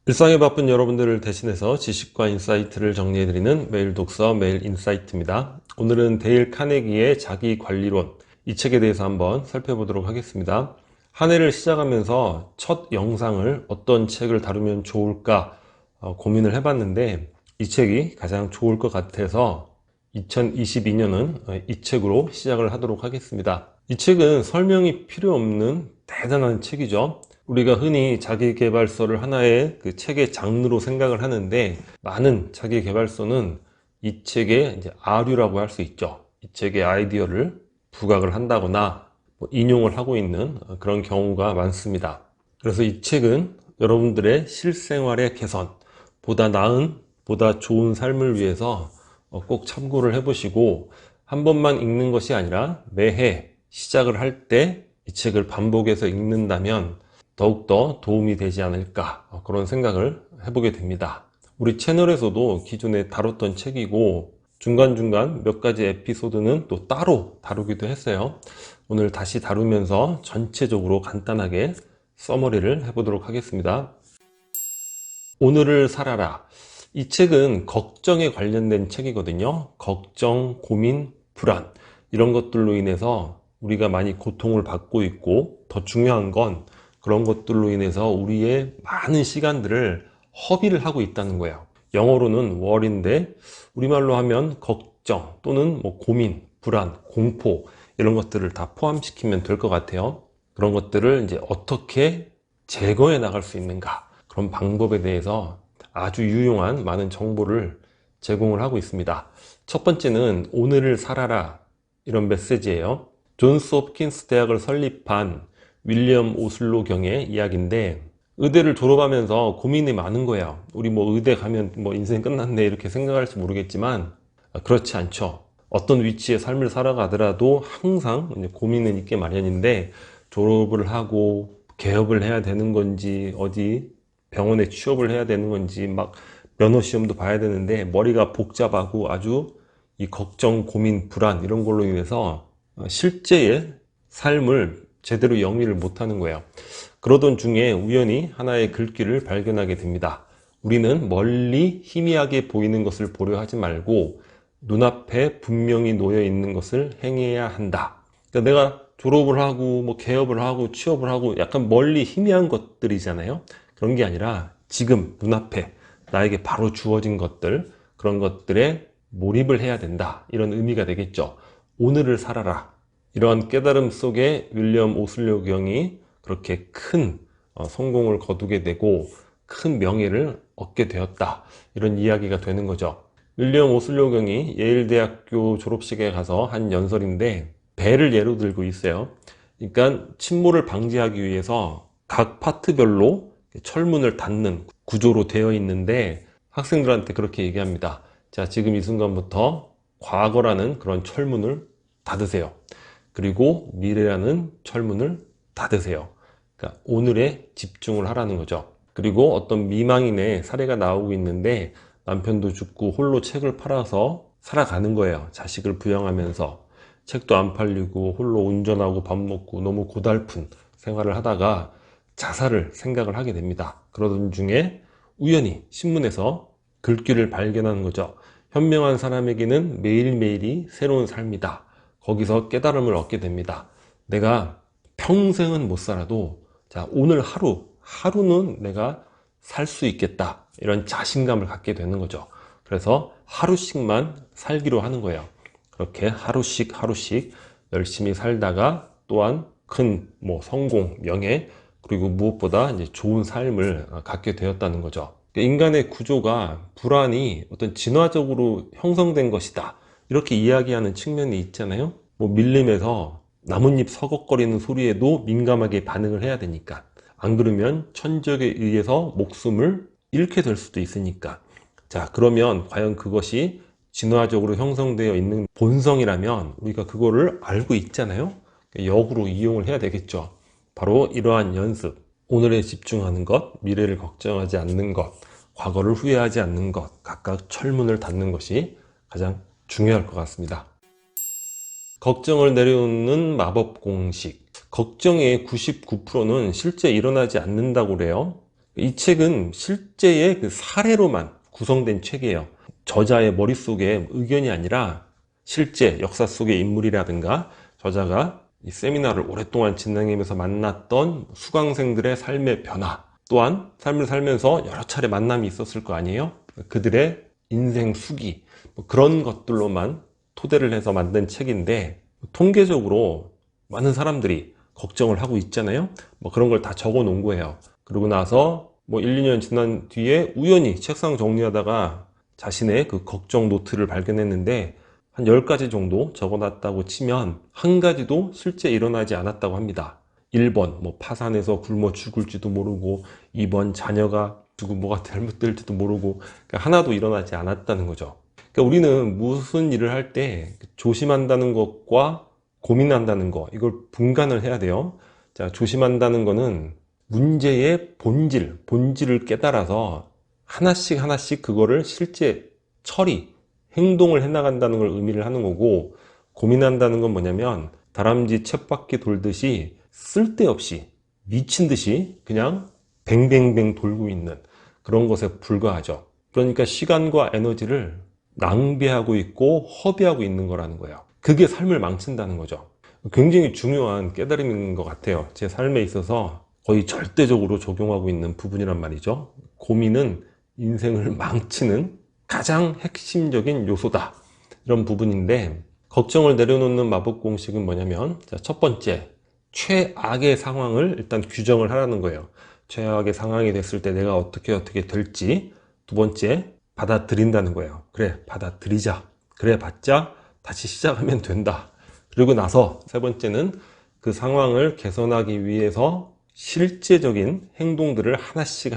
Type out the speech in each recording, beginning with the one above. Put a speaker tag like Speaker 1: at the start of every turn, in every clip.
Speaker 1: 일상에 바쁜 여러분들을 대신해서 지식과 인사이트를 정리해드리는 매일 독서 매일 인사이트입니다. 오늘은 데일 카네기의 자기관리론, 이 책에 대해서 한번 살펴보도록 하겠습니다. 한 해를 시작하면서 첫 영상을 어떤 책을 다루면 좋을까 고민을 해봤는데, 이 책이 가장 좋을 것 같아서 2022년은 이 책으로 시작을 하도록 하겠습니다. 이 책은 설명이 필요 없는 대단한 책이죠. 우리가 흔히 자기계발서를 하나의 그 책의 장르로 생각을 하는데, 많은 자기계발서는 이 책의 이제 아류라고 할 수 있죠. 이 책의 아이디어를 부각을 한다거나 인용을 하고 있는 그런 경우가 많습니다. 그래서 이 책은 여러분들의 실생활의 개선, 보다 나은, 보다 좋은 삶을 위해서 꼭 참고를 해보시고, 한 번만 읽는 것이 아니라 매해 시작을 할 때 이 책을 반복해서 읽는다면 더욱더 도움이 되지 않을까, 그런 생각을 해보게 됩니다. 우리 채널에서도 기존에 다뤘던 책이고, 중간중간 몇 가지 에피소드는 또 따로 다루기도 했어요. 오늘 다시 다루면서 전체적으로 간단하게 서머리를 해보도록 하겠습니다. 오늘을 살아라. 이 책은 걱정에 관련된 책이거든요. 걱정, 고민, 불안, 이런 것들로 인해서 우리가 많이 고통을 받고 있고, 더 중요한 건 그런 것들로 인해서 우리의 많은 시간들을 허비를 하고 있다는 거예요. 영어로는 worry인데 우리말로 하면 걱정 또는 고민, 불안, 공포, 이런 것들을 다 포함시키면 될 것 같아요. 그런 것들을 이제 어떻게 제거해 나갈 수 있는가, 그런 방법에 대해서 아주 유용한 많은 정보를 제공을 하고 있습니다. 첫 번째는 오늘을 살아라, 이런 메시지예요. 존스 홉킨스 대학을 설립한 윌리엄 오슬로 경의 이야기인데, 의대를 졸업하면서 고민이 많은 거예요. 우리 의대 가면 인생 끝났네, 이렇게 생각할지 모르겠지만 그렇지 않죠. 어떤 위치의 삶을 살아가더라도 항상 고민은 있게 마련인데, 졸업을 하고 개업을 해야 되는 건지, 어디 병원에 취업을 해야 되는 건지, 면허 시험도 봐야 되는데 머리가 복잡하고 아주 이 걱정, 고민, 불안, 이런 걸로 인해서 실제의 삶을 제대로 영위를 못하는 거예요. 그러던 중에 우연히 하나의 글귀를 발견하게 됩니다. 우리는 멀리 희미하게 보이는 것을 보려 하지 말고 눈앞에 분명히 놓여 있는 것을 행해야 한다. 그러니까 내가 졸업을 하고 개업을 하고 취업을 하고 약간 멀리 희미한 것들이잖아요. 그런 게 아니라 지금 눈앞에 나에게 바로 주어진 것들, 그런 것들에 몰입을 해야 된다, 이런 의미가 되겠죠. 오늘을 살아라. 이러한 깨달음 속에 윌리엄 오슬로 경이 그렇게 큰 성공을 거두게 되고 큰 명예를 얻게 되었다, 이런 이야기가 되는 거죠. 윌리엄 오슬로 경이 예일대학교 졸업식에 가서 한 연설인데, 배를 예로 들고 있어요. 그러니까 침몰을 방지하기 위해서 각 파트별로 철문을 닫는 구조로 되어 있는데, 학생들한테 그렇게 얘기합니다. 자, 지금 이 순간부터 과거라는 그런 철문을 닫으세요. 그리고 미래라는 철문을 닫으세요. 그러니까 오늘에 집중을 하라는 거죠. 그리고 어떤 미망인의 사례가 나오고 있는데, 남편도 죽고 홀로 책을 팔아서 살아가는 거예요. 자식을 부양하면서 책도 안 팔리고 홀로 운전하고 밥 먹고 너무 고달픈 생활을 하다가 자살을 생각을 하게 됩니다. 그러던 중에 우연히 신문에서 글귀를 발견하는 거죠. 현명한 사람에게는 매일매일이 새로운 삶이다. 거기서 깨달음을 얻게 됩니다. 내가 평생은 못 살아도, 자, 오늘 하루는 내가 살 수 있겠다, 이런 자신감을 갖게 되는 거죠. 그래서 하루씩만 살기로 하는 거예요. 그렇게 하루씩 열심히 살다가 또한 큰 성공, 명예, 그리고 무엇보다 이제 좋은 삶을 갖게 되었다는 거죠. 인간의 구조가 불안이 어떤 진화적으로 형성된 것이다, 이렇게 이야기하는 측면이 있잖아요. 밀림에서 나뭇잎 서걱거리는 소리에도 민감하게 반응을 해야 되니까, 안 그러면 천적에 의해서 목숨을 잃게 될 수도 있으니까. 자, 그러면 과연 그것이 진화적으로 형성되어 있는 본성이라면 우리가 그거를 알고 있잖아요. 역으로 이용을 해야 되겠죠. 바로 이러한 연습, 오늘에 집중하는 것, 미래를 걱정하지 않는 것, 과거를 후회하지 않는 것, 각각 철문을 닫는 것이 가장 중요할 것 같습니다. 걱정을 내려놓는 마법 공식. 걱정의 99%는 실제 일어나지 않는다고 그래요. 이 책은 실제의 그 사례로만 구성된 책이에요. 저자의 머릿속에 의견이 아니라 실제 역사 속의 인물이라든가 저자가 이 세미나를 오랫동안 진행하면서 만났던 수강생들의 삶의 변화, 또한 삶을 살면서 여러 차례 만남이 있었을 거 아니에요? 그들의 인생 수기, 그런 것들로만 토대를 해서 만든 책인데, 통계적으로 많은 사람들이 걱정을 하고 있잖아요. 그런 걸 다 적어 놓은 거예요. 그러고 나서 1, 2년 지난 뒤에 우연히 책상 정리하다가 자신의 그 걱정 노트를 발견했는데, 한 10가지 정도 적어놨다고 치면 한 가지도 실제 일어나지 않았다고 합니다. 1번 파산해서 굶어 죽을지도 모르고, 2번 자녀가 누구 뭐가 잘못될지도 모르고, 그러니까 하나도 일어나지 않았다는 거죠. 그러니까 우리는 무슨 일을 할 때 조심한다는 것과 고민한다는 것, 이걸 분간을 해야 돼요. 자, 조심한다는 거는 문제의 본질을 깨달아서 하나씩 하나씩 그거를 실제 처리, 행동을 해나간다는 걸 의미를 하는 거고, 고민한다는 건 뭐냐면 다람쥐 쳇바퀴 돌듯이 쓸데없이 미친 듯이 그냥 뱅뱅뱅 돌고 있는 그런 것에 불과하죠. 그러니까 시간과 에너지를 낭비하고 있고 허비하고 있는 거라는 거예요. 그게 삶을 망친다는 거죠. 굉장히 중요한 깨달음인 것 같아요. 제 삶에 있어서 거의 절대적으로 적용하고 있는 부분이란 말이죠. 고민은 인생을 망치는 가장 핵심적인 요소다, 이런 부분인데, 걱정을 내려놓는 마법 공식은 뭐냐면, 첫 번째, 최악의 상황을 일단 규정을 하라는 거예요. 최악의 상황이 됐을 때 내가 어떻게 될지. 두 번째, 받아들인다는 거예요. 그래, 받아들이자. 그래 봤자 다시 시작하면 된다. 그리고 나서 세 번째는 그 상황을 개선하기 위해서 실제적인 행동들을 하나씩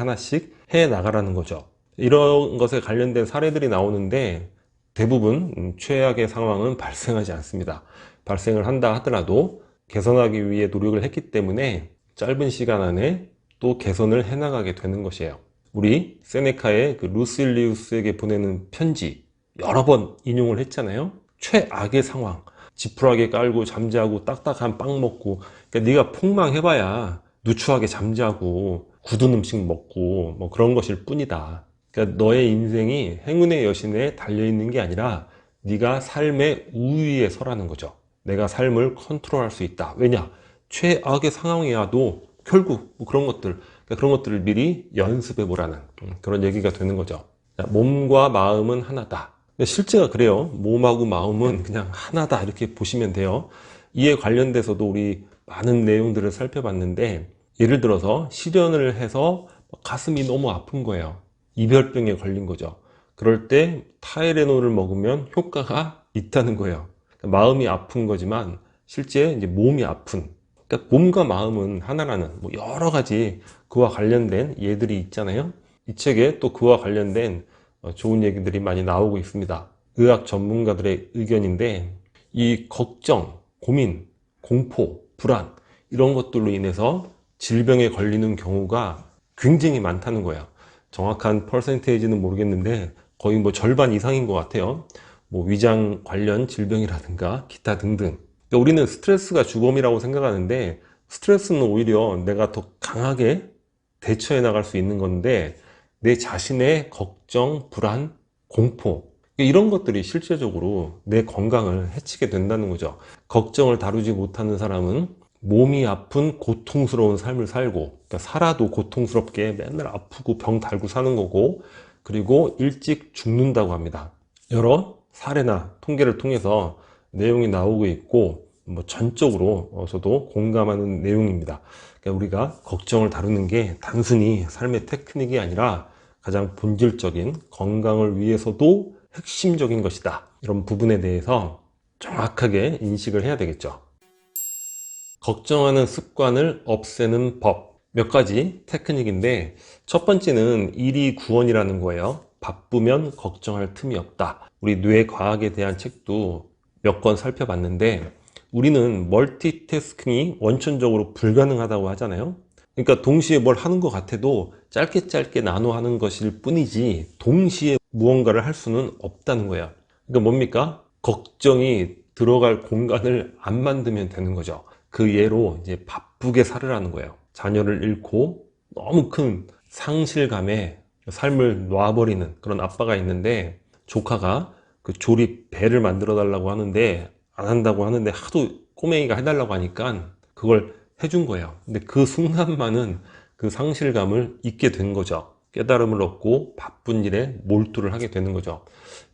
Speaker 1: 해 나가라는 거죠. 이런 것에 관련된 사례들이 나오는데, 대부분 최악의 상황은 발생하지 않습니다. 발생을 한다 하더라도 개선하기 위해 노력을 했기 때문에 짧은 시간 안에 또 개선을 해나가게 되는 것이에요. 우리 세네카의 그 루실리우스에게 보내는 편지 여러 번 인용을 했잖아요. 최악의 상황, 지푸라기 깔고 잠자고 딱딱한 빵 먹고, 그러니까 네가 폭망해봐야 누추하게 잠자고 굳은 음식 먹고 그런 것일 뿐이다. 그러니까 너의 인생이 행운의 여신에 달려있는 게 아니라 네가 삶의 우위에 서라는 거죠. 내가 삶을 컨트롤할 수 있다. 왜냐? 최악의 상황이야도 결국 그런 것들, 그러니까 그런 것들을 미리 연습해 보라는 그런 얘기가 되는 거죠. 몸과 마음은 하나다. 실제가 그래요. 몸하고 마음은 그냥 하나다, 이렇게 보시면 돼요. 이에 관련돼서도 우리 많은 내용들을 살펴봤는데, 예를 들어서 실연을 해서 가슴이 너무 아픈 거예요. 이별병에 걸린 거죠. 그럴 때 타이레놀을 먹으면 효과가 있다는 거예요. 그러니까 마음이 아픈 거지만 실제 이제 몸이 아픈, 그러니까 몸과 마음은 하나라는 여러 가지 그와 관련된 예들이 있잖아요. 이 책에 또 그와 관련된 좋은 얘기들이 많이 나오고 있습니다. 의학 전문가들의 의견인데, 이 걱정, 고민, 공포, 불안, 이런 것들로 인해서 질병에 걸리는 경우가 굉장히 많다는 거예요. 정확한 퍼센테이지는 모르겠는데 거의 절반 이상인 것 같아요. 위장 관련 질병이라든가 기타 등등. 그러니까 우리는 스트레스가 주범이라고 생각하는데, 스트레스는 오히려 내가 더 강하게 대처해 나갈 수 있는 건데, 내 자신의 걱정, 불안, 공포, 이런 것들이 실제적으로 내 건강을 해치게 된다는 거죠. 걱정을 다루지 못하는 사람은 몸이 아픈 고통스러운 삶을 살고, 그러니까 살아도 고통스럽게 맨날 아프고 병 달고 사는 거고, 그리고 일찍 죽는다고 합니다. 여러 사례나 통계를 통해서 내용이 나오고 있고, 전적으로 저도 공감하는 내용입니다. 그러니까 우리가 걱정을 다루는 게 단순히 삶의 테크닉이 아니라 가장 본질적인 건강을 위해서도 핵심적인 것이다. 이런 부분에 대해서 정확하게 인식을 해야 되겠죠. 걱정하는 습관을 없애는 법. 몇 가지 테크닉인데, 첫 번째는 일이구원이라는 거예요. 바쁘면 걱정할 틈이 없다. 우리 뇌과학에 대한 책도 몇 권 살펴봤는데, 우리는 멀티태스킹이 원천적으로 불가능하다고 하잖아요. 그러니까 동시에 뭘 하는 것 같아도 짧게 나눠 하는 것일 뿐이지 동시에 무언가를 할 수는 없다는 거예요. 그러니까 뭡니까? 걱정이 들어갈 공간을 안 만들면 되는 거죠. 그 예로 이제 바쁘게 살으라는 거예요. 자녀를 잃고 너무 큰 상실감에 삶을 놔버리는 그런 아빠가 있는데, 조카가 그 조립 배를 만들어 달라고 하는데 안 한다고 하는데 하도 꼬맹이가 해달라고 하니까 그걸 해준 거예요. 근데 그 순간만은 그 상실감을 잊게 된 거죠. 깨달음을 얻고 바쁜 일에 몰두를 하게 되는 거죠.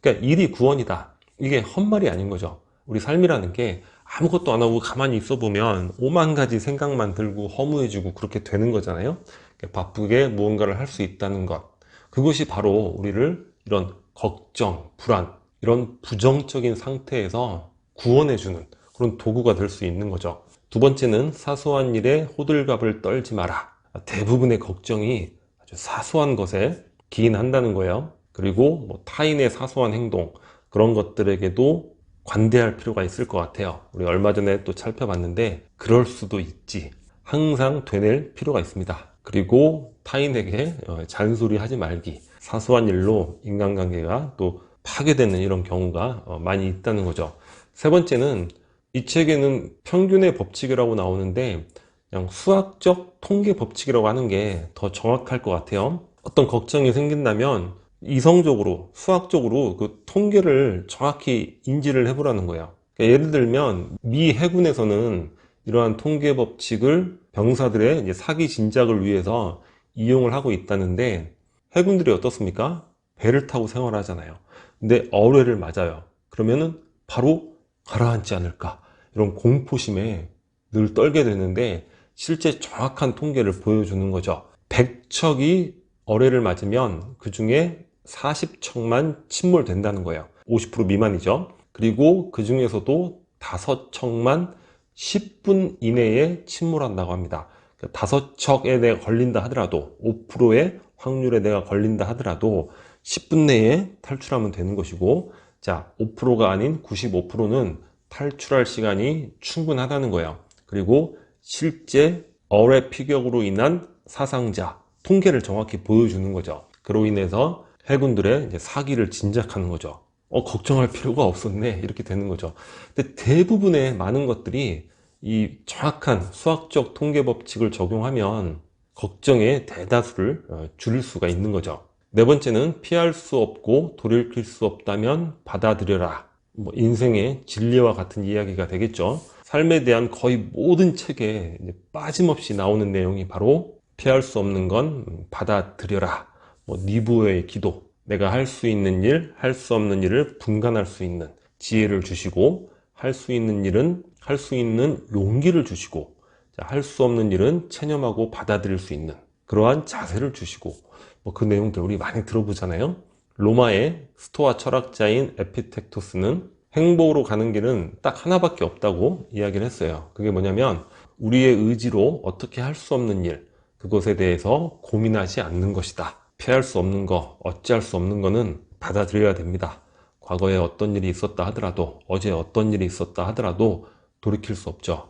Speaker 1: 그러니까 일이 구원이다, 이게 헛말이 아닌 거죠. 우리 삶이라는 게 아무것도 안 하고 가만히 있어 보면 오만 가지 생각만 들고 허무해지고 그렇게 되는 거잖아요. 그러니까 바쁘게 무언가를 할 수 있다는 것, 그것이 바로 우리를 이런 걱정, 불안, 이런 부정적인 상태에서 구원해주는 그런 도구가 될 수 있는 거죠. 두 번째는 사소한 일에 호들갑을 떨지 마라. 대부분의 걱정이 아주 사소한 것에 기인한다는 거예요. 그리고 뭐 타인의 사소한 행동, 그런 것들에게도 관대할 필요가 있을 것 같아요. 우리 얼마 전에 또 살펴봤는데 그럴 수도 있지, 항상 되뇌일 필요가 있습니다. 그리고 타인에게 잔소리하지 말기. 사소한 일로 인간관계가 또 파괴되는 이런 경우가 많이 있다는 거죠. 세 번째는, 이 책에는 평균의 법칙이라고 나오는데 그냥 수학적 통계 법칙이라고 하는 게 더 정확할 것 같아요. 어떤 걱정이 생긴다면 이성적으로, 수학적으로 그 통계를 정확히 인지를 해보라는 거예요. 그러니까 예를 들면 미 해군에서는 이러한 통계 법칙을 병사들의 이제 사기 진작을 위해서 이용을 하고 있다는데, 해군들이 어떻습니까? 배를 타고 생활하잖아요. 근데 어뢰를 맞아요. 그러면은 바로 가라앉지 않을까, 이런 공포심에 늘 떨게 되는데, 실제 정확한 통계를 보여주는 거죠. 100척이 어뢰를 맞으면 그 중에 40척만 침몰된다는 거예요. 50% 미만이죠. 그리고 그 중에서도 5척만 10분 이내에 침몰한다고 합니다. 5척에 내가 걸린다 하더라도, 5%의 확률에 내가 걸린다 하더라도 10분 내에 탈출하면 되는 것이고, 자, 5%가 아닌 95%는 탈출할 시간이 충분하다는 거예요. 그리고 실제 어뢰 피격으로 인한 사상자 통계를 정확히 보여주는 거죠. 그로 인해서 해군들의 이제 사기를 진작하는 거죠. 걱정할 필요가 없었네, 이렇게 되는 거죠. 근데 대부분의 많은 것들이 이 정확한 수학적 통계 법칙을 적용하면 걱정의 대다수를 줄일 수가 있는 거죠. 네 번째는, 피할 수 없고 돌이킬 수 없다면 받아들여라. 뭐 인생의 진리와 같은 이야기가 되겠죠. 삶에 대한 거의 모든 책에 빠짐없이 나오는 내용이 바로 피할 수 없는 건 받아들여라. 뭐 니부의 기도, 내가 할 수 있는 일, 할 수 없는 일을 분간할 수 있는 지혜를 주시고, 할 수 있는 일은 할 수 있는 용기를 주시고, 할 수 없는 일은 체념하고 받아들일 수 있는 그러한 자세를 주시고, 뭐 그 내용들 우리 많이 들어보잖아요. 로마의 스토아 철학자인 에피텍토스는 행복으로 가는 길은 딱 하나밖에 없다고 이야기를 했어요. 그게 뭐냐면, 우리의 의지로 어떻게 할 수 없는 일, 그것에 대해서 고민하지 않는 것이다. 피할 수 없는 거, 어찌할 수 없는 거는 받아들여야 됩니다. 과거에 어떤 일이 있었다 하더라도, 어제 어떤 일이 있었다 하더라도 돌이킬 수 없죠.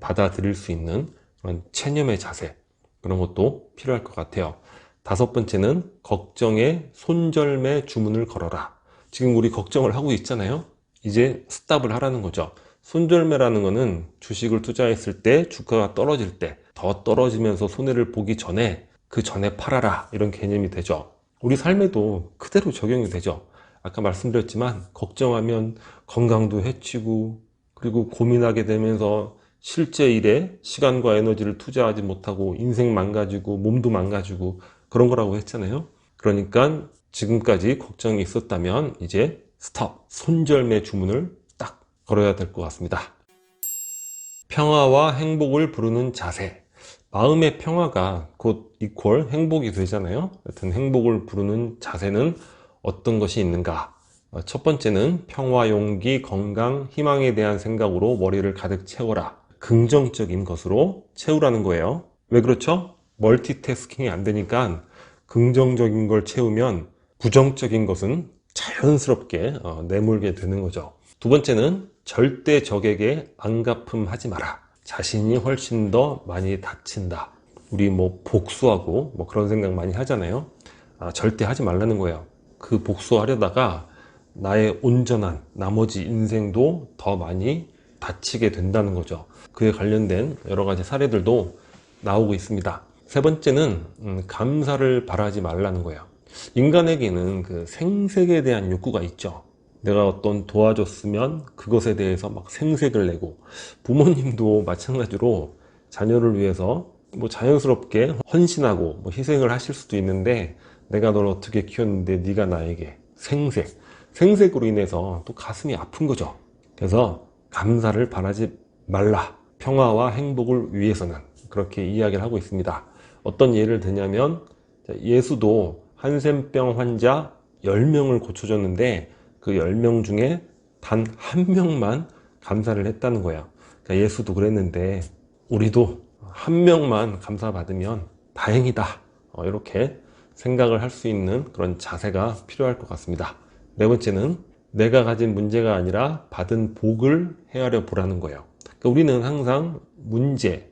Speaker 1: 받아들일 수 있는 그런 체념의 자세, 그런 것도 필요할 것 같아요. 다섯 번째는, 걱정에 손절매 주문을 걸어라. 지금 우리 걱정을 하고 있잖아요. 이제 스탑을 하라는 거죠. 손절매라는 거는 주식을 투자했을 때 주가가 떨어질 때, 더 떨어지면서 손해를 보기 전에 그 전에 팔아라, 이런 개념이 되죠. 우리 삶에도 그대로 적용이 되죠. 아까 말씀드렸지만 걱정하면 건강도 해치고, 그리고 고민하게 되면서 실제 일에 시간과 에너지를 투자하지 못하고 인생 망가지고 몸도 망가지고 그런 거라고 했잖아요. 그러니까 지금까지 걱정이 있었다면 이제 스톱, 손절매 주문을 딱 걸어야 될 것 같습니다. 평화와 행복을 부르는 자세. 마음의 평화가 곧 이퀄 행복이 되잖아요. 여튼 행복을 부르는 자세는 어떤 것이 있는가? 첫 번째는, 평화, 용기, 건강, 희망에 대한 생각으로 머리를 가득 채워라. 긍정적인 것으로 채우라는 거예요. 왜 그렇죠? 멀티태스킹이 안 되니까 긍정적인 걸 채우면 부정적인 것은 자연스럽게 내몰게 되는 거죠. 두 번째는, 절대 적에게 안갚음하지 마라. 자신이 훨씬 더 많이 다친다. 우리 뭐 복수하고 뭐 그런 생각 많이 하잖아요. 절대 하지 말라는 거예요. 그 복수하려다가 나의 온전한 나머지 인생도 더 많이 다치게 된다는 거죠. 그에 관련된 여러 가지 사례들도 나오고 있습니다. 세 번째는 감사를 바라지 말라는 거예요. 인간에게는 그 생색에 대한 욕구가 있죠. 내가 어떤 도와줬으면 그것에 대해서 막 생색을 내고, 부모님도 마찬가지로 자녀를 위해서 뭐 자연스럽게 헌신하고 뭐 희생을 하실 수도 있는데, 내가 널 어떻게 키웠는데 네가 나에게 생색으로 인해서 또 가슴이 아픈 거죠. 그래서 감사를 바라지 말라. 평화와 행복을 위해서는, 그렇게 이야기를 하고 있습니다. 어떤 예를 들냐면, 예수도 한센병 환자 10명을 고쳐줬는데 그 10명 중에 단 한 명만 감사를 했다는 거야. 그러니까 예수도 그랬는데 우리도 한 명만 감사받으면 다행이다. 이렇게 생각을 할 수 있는 그런 자세가 필요할 것 같습니다. 네 번째는 내가 가진 문제가 아니라 받은 복을 헤아려 보라는 거예요. 그러니까 우리는 항상 문제,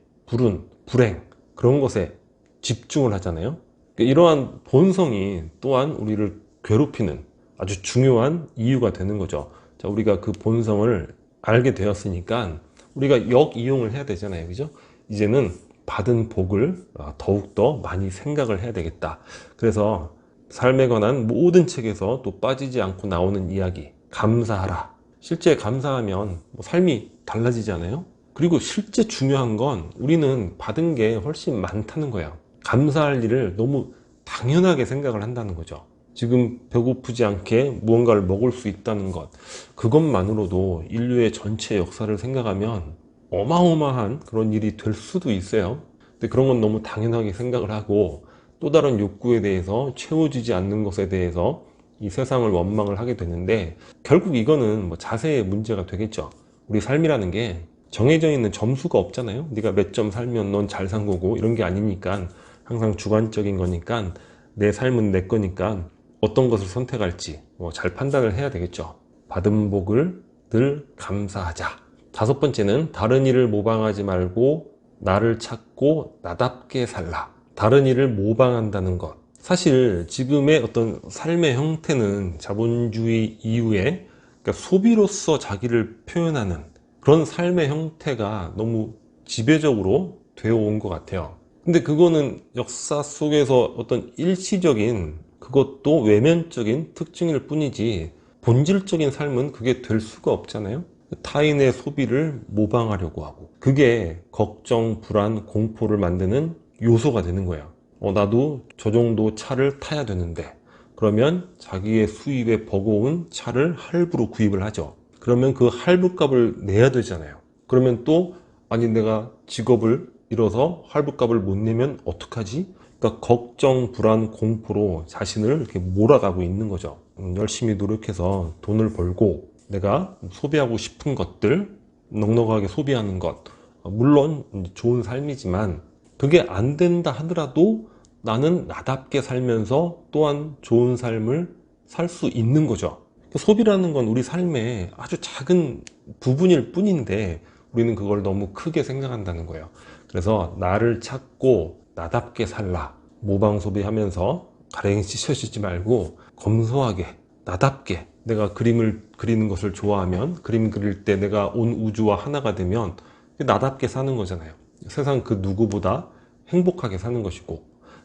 Speaker 1: 불행 그런 것에 집중을 하잖아요. 그러니까 이러한 본성이 또한 우리를 괴롭히는 아주 중요한 이유가 되는 거죠. 자, 우리가 그 본성을 알게 되었으니까 우리가 역이용을 해야 되잖아요. 그죠? 이제는 받은 복을 더욱더 많이 생각을 해야 되겠다. 그래서 삶에 관한 모든 책에서 또 빠지지 않고 나오는 이야기, 감사하라. 실제 감사하면 삶이 달라지지 않아요? 그리고 실제 중요한 건 우리는 받은 게 훨씬 많다는 거예요. 감사할 일을 너무 당연하게 생각을 한다는 거죠. 지금 배고프지 않게 무언가를 먹을 수 있다는 것, 그것만으로도 인류의 전체 역사를 생각하면 어마어마한 그런 일이 될 수도 있어요. 근데 그런 건 너무 당연하게 생각을 하고, 또 다른 욕구에 대해서 채워지지 않는 것에 대해서 이 세상을 원망을 하게 되는데, 결국 이거는 뭐 자세의 문제가 되겠죠. 우리 삶이라는 게 정해져 있는 점수가 없잖아요. 네가 몇 점 살면 넌 잘 산 거고, 이런 게 아니니까 항상 주관적인 거니까, 내 삶은 내 거니까 어떤 것을 선택할지 잘 판단을 해야 되겠죠. 받은 복을 늘 감사하자. 다섯 번째는 다른 일을 모방하지 말고 나를 찾고 나답게 살라. 다른 일을 모방한다는 것. 사실 지금의 어떤 삶의 형태는 자본주의 이후에, 그러니까 소비로서 자기를 표현하는 그런 삶의 형태가 너무 지배적으로 되어 온 것 같아요. 근데 그거는 역사 속에서 어떤 일시적인, 그것도 외면적인 특징일 뿐이지 본질적인 삶은 그게 될 수가 없잖아요. 타인의 소비를 모방하려고 하고, 그게 걱정, 불안, 공포를 만드는 요소가 되는 거예요. 나도 저 정도 차를 타야 되는데, 그러면 자기의 수입에 버거운 차를 할부로 구입을 하죠. 그러면 그 할부값을 내야 되잖아요. 그러면 또 아니 내가 직업을 잃어서 할부값을 못 내면 어떡하지? 그러니까 걱정, 불안, 공포로 자신을 이렇게 몰아가고 있는 거죠. 열심히 노력해서 돈을 벌고 내가 소비하고 싶은 것들, 넉넉하게 소비하는 것, 물론 좋은 삶이지만 그게 안 된다 하더라도 나는 나답게 살면서 또한 좋은 삶을 살 수 있는 거죠. 소비라는 건 우리 삶의 아주 작은 부분일 뿐인데 우리는 그걸 너무 크게 생각한다는 거예요. 그래서 나를 찾고 나답게 살라. 모방 소비하면서 가랭이 찢어지지 말고 검소하게, 나답게, 내가 그림을 그리는 것을 좋아하면 그림 그릴 때 내가 온 우주와 하나가 되면 나답게 사는 거잖아요. 세상 그 누구보다 행복하게 사는 것이고,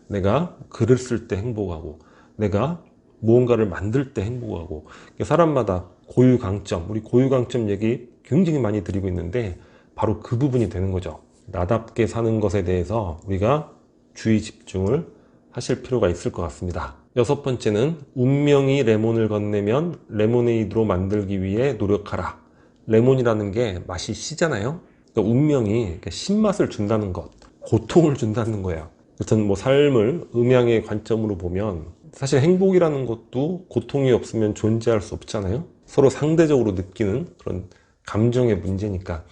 Speaker 1: 내가 글을 쓸 때 행복하고, 내가 무언가를 만들 때 행복하고, 사람마다 고유 강점, 우리 고유 강점 얘기 굉장히 많이 드리고 있는데 바로 그 부분이 되는 거죠. 나답게 사는 것에 대해서 우리가 주의 집중을 하실 필요가 있을 것 같습니다. 여섯 번째는 운명이 레몬을 건네면 레모네이드로 만들기 위해 노력하라. 레몬이라는 게 맛이 시잖아요. 그러니까 운명이 신맛을 준다는 것, 고통을 준다는 거예요. 여튼 뭐 삶을 음양의 관점으로 보면 사실 행복이라는 것도 고통이 없으면 존재할 수 없잖아요. 서로 상대적으로 느끼는 그런 감정의 문제니까.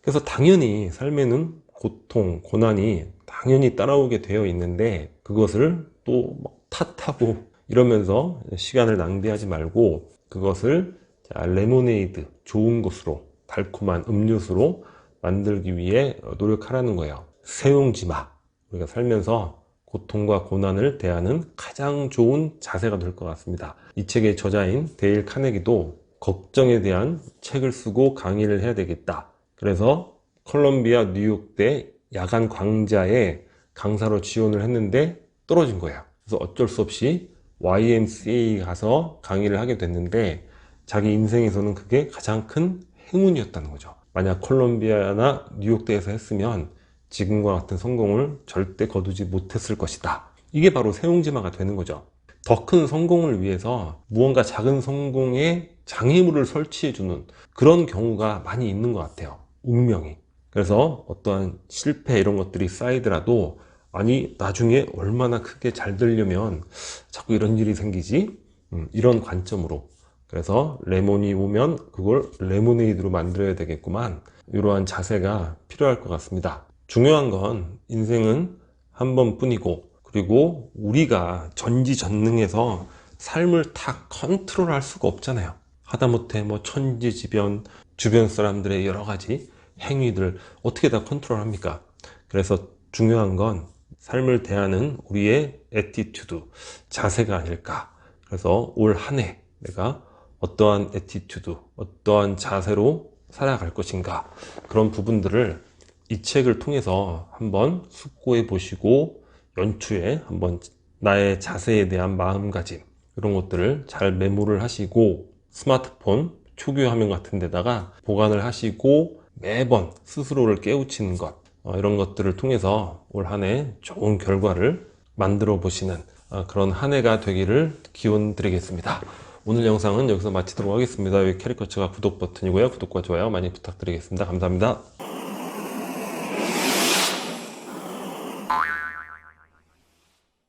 Speaker 1: 그래서 당연히 삶에는 고통, 고난이 당연히 따라오게 되어 있는데, 그것을 또 탓하고 이러면서 시간을 낭비하지 말고 그것을 레모네이드, 좋은 것으로, 달콤한 음료수로 만들기 위해 노력하라는 거예요. 세용지 마. 우리가 살면서 고통과 고난을 대하는 가장 좋은 자세가 될 것 같습니다. 이 책의 저자인 데일 카네기도 걱정에 대한 책을 쓰고 강의를 해야 되겠다. 그래서 콜롬비아 뉴욕대 야간 광자에 강사로 지원을 했는데 떨어진 거예요. 그래서 어쩔 수 없이 YMCA 가서 강의를 하게 됐는데 자기 인생에서는 그게 가장 큰 행운이었다는 거죠. 만약 콜롬비아나 뉴욕대에서 했으면 지금과 같은 성공을 절대 거두지 못했을 것이다. 이게 바로 세옹지마가 되는 거죠. 더 큰 성공을 위해서 무언가 작은 성공에 장애물을 설치해주는 그런 경우가 많이 있는 것 같아요. 운명이. 그래서 어떠한 실패 이런 것들이 쌓이더라도 아니 나중에 얼마나 크게 잘 되려면 자꾸 이런 일이 생기지? 이런 관점으로. 그래서 레몬이 오면 그걸 레모네이드로 만들어야 되겠구만. 이러한 자세가 필요할 것 같습니다. 중요한 건 인생은 한 번뿐이고, 그리고 우리가 전지전능해서 삶을 다 컨트롤할 수가 없잖아요. 하다못해 뭐 천지지변, 주변 사람들의 여러 가지 행위들 어떻게 다 컨트롤합니까? 그래서 중요한 건 삶을 대하는 우리의 애티튜드, 자세가 아닐까. 그래서 올 한 해 내가 어떠한 애티튜드, 어떠한 자세로 살아갈 것인가, 그런 부분들을 이 책을 통해서 한번 숙고해 보시고 연초에 한번 나의 자세에 대한 마음가짐 이런 것들을 잘 메모를 하시고 스마트폰 초기 화면 같은 데다가 보관을 하시고 매번 스스로를 깨우치는 것, 이런 것들을 통해서 올 한 해 좋은 결과를 만들어 보시는 그런 한 해가 되기를 기원 드리겠습니다. 오늘 영상은 여기서 마치도록 하겠습니다. 여기 캐리커처가 구독 버튼이고요. 구독과 좋아요 많이 부탁드리겠습니다. 감사합니다.